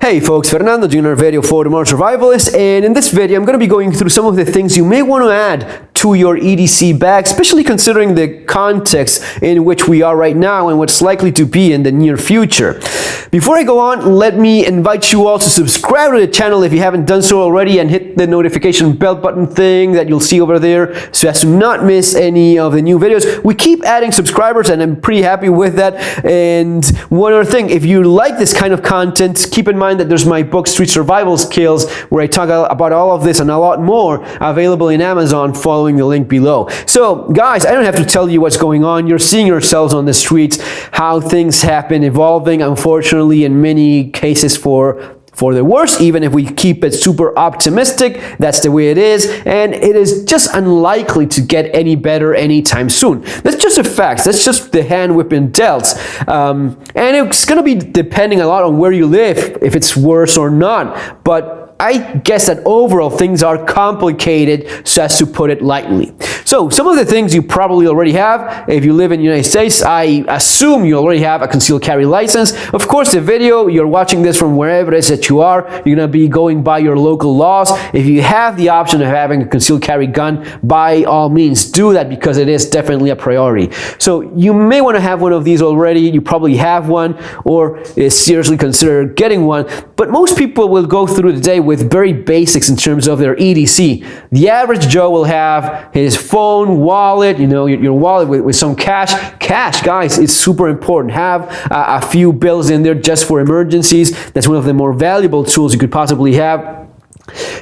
Hey folks, Fernando doing another video for the Modern Survivalist, and in this video I'm going to be going through some of the things you may want to add to your EDC bag, especially considering the context in which we are right now and what's likely to be in the near future. Before I go on, let me invite you all to subscribe to the channel if you haven't done so already, and hit the notification bell button thing that you'll see over there so as to not miss any of the new videos. We keep adding subscribers and I'm pretty happy with that. And one other thing, if you like this kind of content, keep in mind that there's my book Street Survival Skills, where I talk about all of this and a lot more, available in Amazon following the link below. So guys, I don't have to tell you what's going on. You're seeing yourselves on the streets, how things have been evolving, unfortunately in many cases for the worse, even if we keep it super optimistic. That's the way it is, and it is just unlikely to get any better anytime soon. That's just a fact. That's just the hand we've been dealt, and it's going to be depending a lot on where you live, if it's worse or not, but I guess that overall things are complicated, so as to put it lightly. So some of the things you probably already have. If you live in the United States, I assume you already have a concealed carry license. Of course, the video, you're watching this from wherever it is that you are, you're going to be going by your local laws. If you have the option of having a concealed carry gun, by all means do that, because it is definitely a priority. So you may want to have one of these already. You probably have one, or seriously consider getting one, but most people will go through the day with very basics in terms of their EDC. The average Joe will have his phone, wallet, you know, your wallet with some cash. Cash, guys, is super important. Have a few bills in there just for emergencies. That's one of the more valuable tools you could possibly have.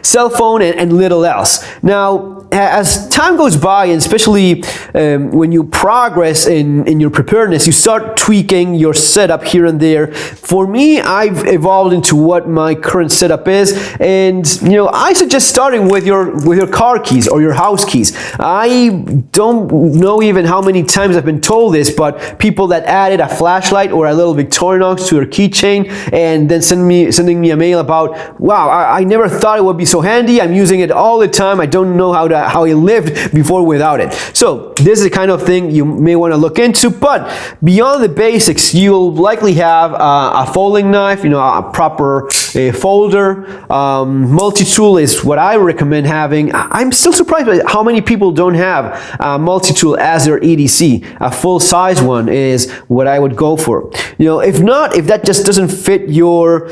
Cell phone and little else. Now, as time goes by, and especially when you progress in your preparedness, you start tweaking your setup here and there. For me, I've evolved into what my current setup is, and you know, I suggest starting with your car keys or your house keys. I don't know even how many times I've been told this, but people that added a flashlight or a little Victorinox to their keychain and then sending me a mail about, wow, I never thought it would be so handy. I'm using it all the time. I don't know how I lived before without it. So this is the kind of thing you may want to look into. But beyond the basics, you'll likely have a folding knife, you know, a proper folder. Multi-tool is what I recommend having. I'm still surprised by how many people don't have a multi-tool as their EDC. A full-size one is what I would go for. You know, if not, if that just doesn't fit your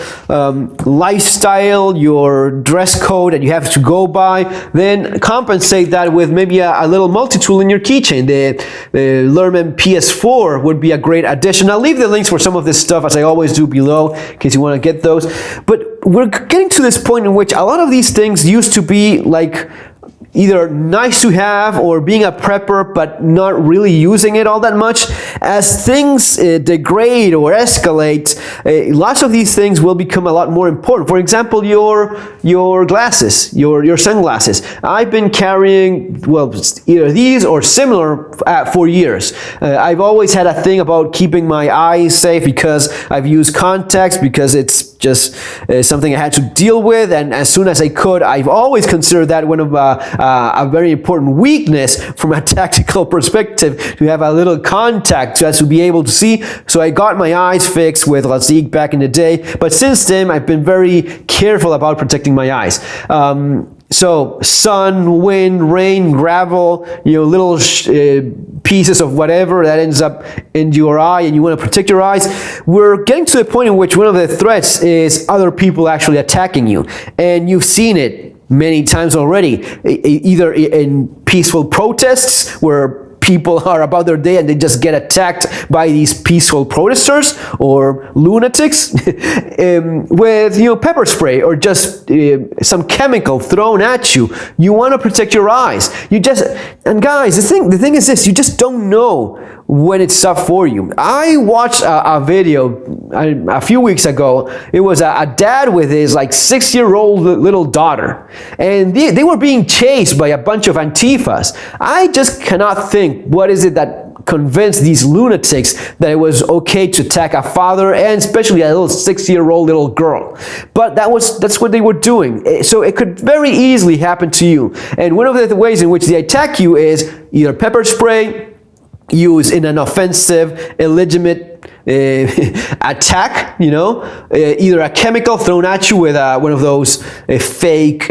lifestyle, your dress code that you have to go by, then compensate that with maybe a little multi-tool in your keychain. The Lehrman PS4 would be a great addition. I'll leave the links for some of this stuff, as I always do, below in case you want to get those. But we're getting to this point in which a lot of these things used to be like either nice to have or being a prepper but not really using it all that much. As things degrade or escalate, lots of these things will become a lot more important. For example, your glasses, your sunglasses. I've been carrying, well, either these or similar for years. I've always had a thing about keeping my eyes safe, because I've used contacts, because it's just something I had to deal with, and as soon as I could, I've always considered that one of a very important weakness from a tactical perspective, to have a little contact so as to be able to see. So I got my eyes fixed with Lazik back in the day, but since then I've been very careful about protecting my eyes. So sun, wind, rain, gravel, you know, little pieces of whatever that ends up in your eye, and you want to protect your eyes. We're getting to the point in which one of the threats is other people actually attacking you, and you've seen it many times already, either in peaceful protests where people are about their day and they just get attacked by these peaceful protesters, or lunatics with, you know, pepper spray or just some chemical thrown at you. You want to protect your eyes. And guys, the thing is this: you just don't know when it's up for you. I watched a video a few weeks ago. It was a dad with his like 6-year-old little daughter, and they were being chased by a bunch of Antifas. I just cannot think, what is it that convinced these lunatics that it was okay to attack a father, and especially a little 6-year-old little girl? But that's what they were doing. So it could very easily happen to you. And one of the ways in which they attack you is either pepper spray, used in an offensive, illegitimate attack, you know, either a chemical thrown at you with one of those fake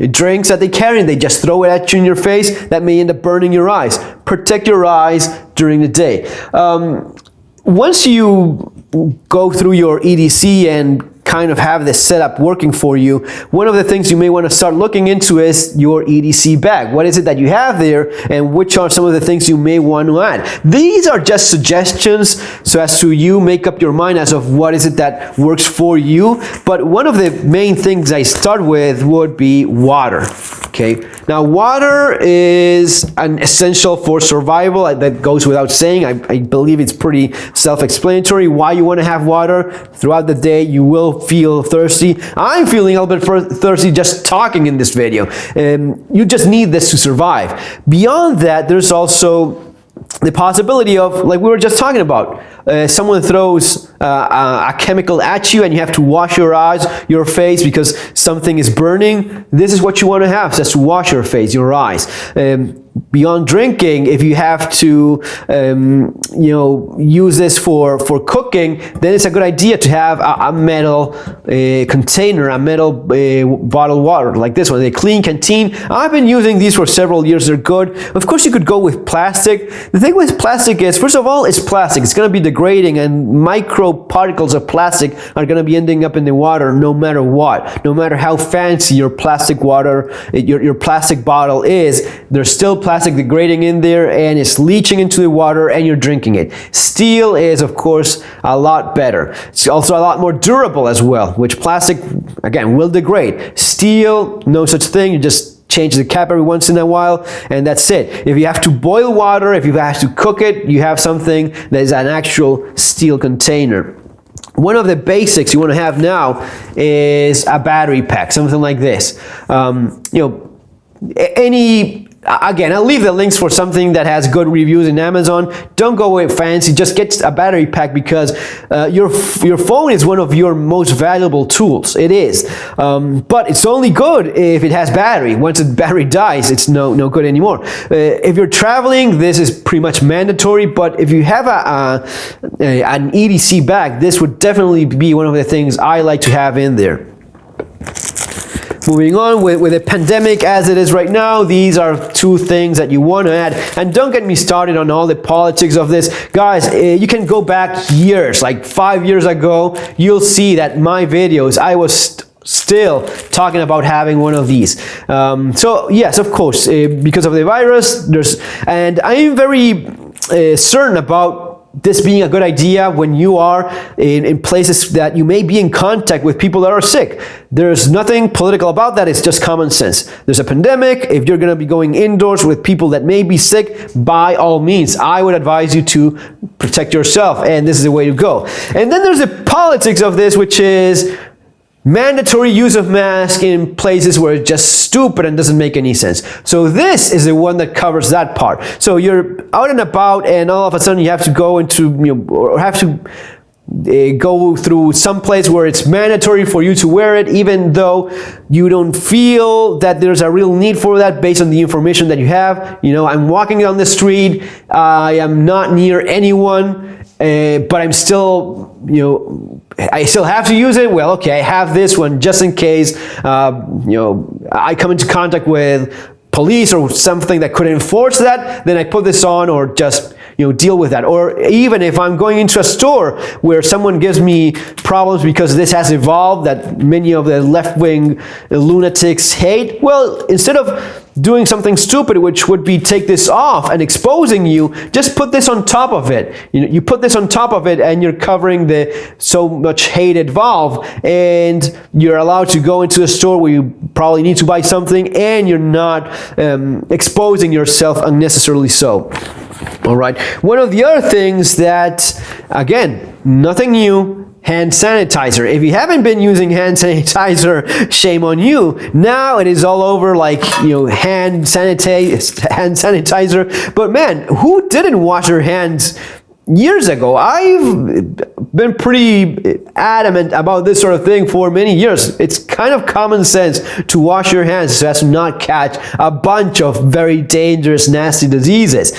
drinks that they carry, and they just throw it at you in your face, that may end up burning your eyes. Protect your eyes during the day. Once you go through your EDC and kind of have this setup working for you, one of the things you may want to start looking into is your EDC bag. What is it that you have there, and which are some of the things you may want to add? These are just suggestions, so as to you make up your mind as of what is it that works for you. But one of the main things I start with would be water. Okay, now water is an essential for survival. That goes without saying. I believe it's pretty self-explanatory why you want to have water. Throughout the day you will feel thirsty. I'm feeling a little bit thirsty just talking in this video. You just need this to survive. Beyond that, there's also the possibility of, like we were just talking about, someone throws a chemical at you and you have to wash your eyes, your face, because something is burning. This is what you want to have, just to wash your face, your eyes. Beyond drinking, if you have to you know, use this for cooking, then it's a good idea to have a metal container, a metal bottled water like this one, a clean canteen. I've been using these for several years. They're good. Of course, you could go with plastic. The thing with plastic is, first of all, it's plastic. It's going to be degrading, and micro particles of plastic are going to be ending up in the water no matter what. No matter how fancy your plastic water, your plastic bottle is, there's still plastic degrading in there, and it's leaching into the water, and you're drinking it. Steel is, of course, a lot better. It's also a lot more durable as well, which plastic, again, will degrade. Steel, no such thing. You just change the cap every once in a while, and that's it. If you have to boil water, if you have to cook it, you have something that is an actual steel container. One of the basics you want to have now is a battery pack, something like this. You know, again, I'll leave the links for something that has good reviews in Amazon. Don't go with fancy, just get a battery pack, because your phone is one of your most valuable tools. It is. But it's only good if it has battery. Once the battery dies, it's no good anymore. If you're traveling, this is pretty much mandatory, but if you have an EDC bag, this would definitely be one of the things I like to have in there. Moving on, with a pandemic as it is right now, these are two things that you want to add. And don't get me started on all the politics of this. Guys, you can go back years, like 5 years ago, you'll see that my videos, I was still talking about having one of these. So yes, of course, because of the virus, and I am very certain about this being a good idea when you are in places that you may be in contact with people that are sick. There's nothing political about that. It's just common sense. There's a pandemic. If you're going to be going indoors with people that may be sick, by all means, I would advise you to protect yourself, and this is the way to go. And then there's the politics of this, which is mandatory use of masks in places where it's just stupid and doesn't make any sense. So this is the one that covers that part. So you're out and about, and all of a sudden you have to go into, you know, or have to go through some place where it's mandatory for you to wear it, even though you don't feel that there's a real need for that based on the information that you have. You know, I'm walking down the street, I am not near anyone, but I'm still, you know, I still have to use it. Well, okay, I have this one just in case, you know, I come into contact with police or something that could enforce that, then I put this on, or just, you know, deal with that. Or even if I'm going into a store where someone gives me problems because this has evolved that many of the left-wing lunatics hate, well, instead of doing something stupid, which would be take this off and exposing you, just put this on top of it. You know, you put this on top of it, and you're covering the so much hated valve, and you're allowed to go into a store where you probably need to buy something, and you're not exposing yourself unnecessarily so. All right. One of the other things that, again, nothing new, hand sanitizer. If you haven't been using hand sanitizer, shame on you. Now it is all over, like, you know, hand sanitizer. But man, who didn't wash their hands years ago? I've been pretty adamant about this sort of thing for many years. It's kind of common sense to wash your hands so as to not catch a bunch of very dangerous, nasty diseases.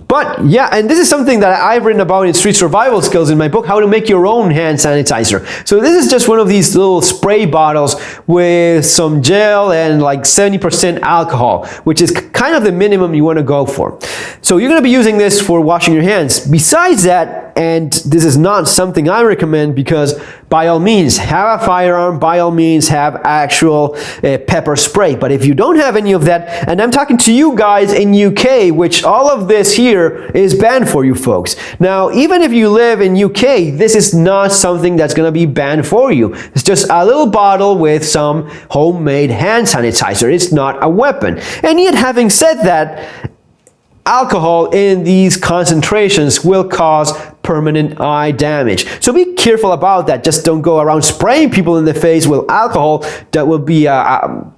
But yeah, and this is something that I've written about in Street Survival Skills in my book, How to Make Your Own Hand Sanitizer. So this is just one of these little spray bottles with some gel and like 70% alcohol, which is kind of the minimum you want to go for. So you're going to be using this for washing your hands. Besides that, and this is not something I recommend, because by all means have a firearm, by all means have actual pepper spray. But if you don't have any of that, and I'm talking to you guys in UK, which all of this here is banned for you folks. Now, even if you live in UK, this is not something that's going to be banned for you. It's just a little bottle with some homemade hand sanitizer. It's not a weapon. And yet, having said that, alcohol in these concentrations will cause permanent eye damage. So be careful about that. Just don't go around spraying people in the face with alcohol. That will be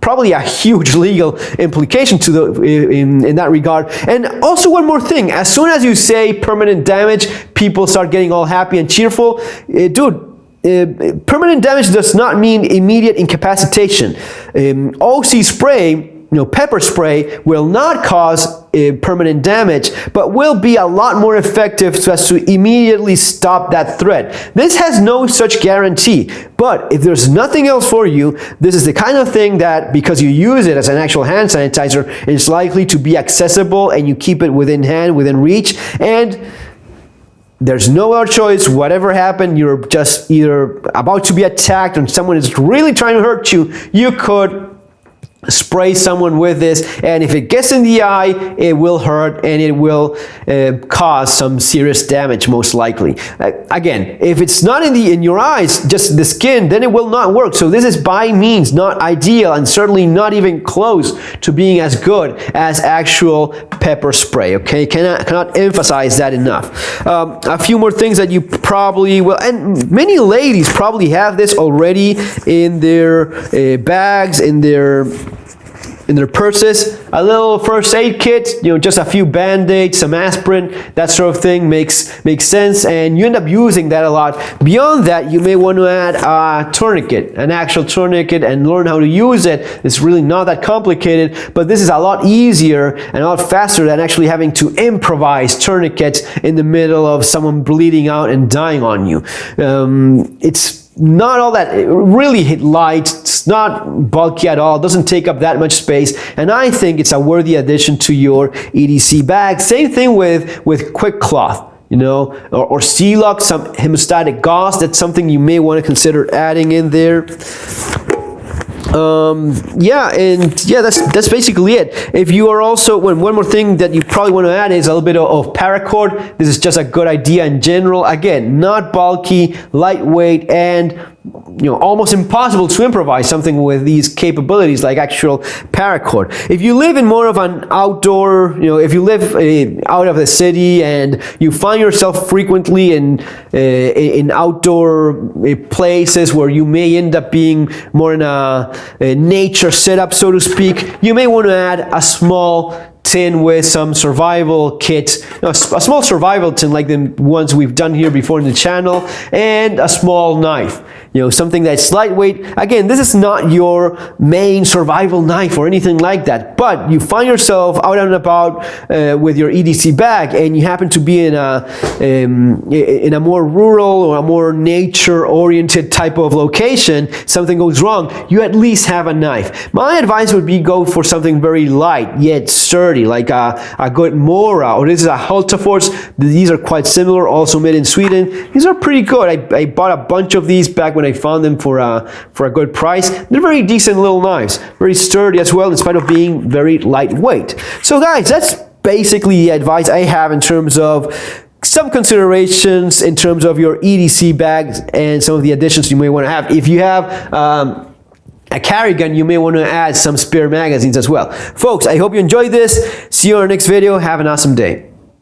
probably a huge legal implication to in that regard. And also one more thing, as soon as you say permanent damage, people start getting all happy and cheerful. Permanent damage does not mean immediate incapacitation. OC spray, pepper spray, will not cause permanent damage, but will be a lot more effective so as to immediately stop that threat. This has no such guarantee, but if there's nothing else for you, this is the kind of thing that, because you use it as an actual hand sanitizer, it's likely to be accessible and you keep it within hand, within reach, and there's no other choice. Whatever happened, you're just either about to be attacked or someone is really trying to hurt you, you could spray someone with this, and if it gets in the eye, it will hurt and it will cause some serious damage, most likely. Again, if it's not in your eyes, just the skin, then it will not work. So this is by means not ideal, and certainly not even close to being as good as actual pepper spray. Okay, cannot emphasize that enough. A few more things that you probably will, and many ladies probably have this already in their bags, in their purses. A little first aid kit, just a few band-aids, some aspirin, that sort of thing makes sense, and you end up using that a lot. Beyond that, you may want to add a tourniquet, an actual tourniquet, and learn how to use it. It's really not that complicated, but this is a lot easier and a lot faster than actually having to improvise tourniquets in the middle of someone bleeding out and dying on you. It's not all that really light, it's not bulky at all, it doesn't take up that much space, and I think it's a worthy addition to your EDC bag. Same thing with Quick Cloth, or Celox, some hemostatic gauze. That's something you may want to consider adding in there. That's basically it. If you are also, one more thing that you probably want to add is a little bit of paracord. This is just a good idea in general. Again, not bulky, lightweight, and almost impossible to improvise something with these capabilities like actual paracord. If you live in more of an outdoor, if you live out of the city and you find yourself frequently in outdoor places where you may end up being more in a nature setup, so to speak, you may want to add a small tin with some survival kits, a small survival tin like the ones we've done here before in the channel, and a small knife. Something that's lightweight. Again, this is not your main survival knife or anything like that, but you find yourself out and about with your EDC bag, and you happen to be in a more rural or a more nature-oriented type of location. Something goes wrong, you at least have a knife. My advice would be go for something very light yet sturdy, like a good Mora, or this is a Hultafors. These are quite similar, also made in Sweden. These are pretty good. I bought a bunch of these back when I found them for a good price. They're very decent little knives, very sturdy as well, in spite of being very lightweight. So guys, that's basically the advice I have in terms of some considerations in terms of your EDC bags and some of the additions you may want to have. If you have a carry gun, you may want to add some spare magazines as well. Folks, I hope you enjoyed this. See you on our next video. Have an awesome day.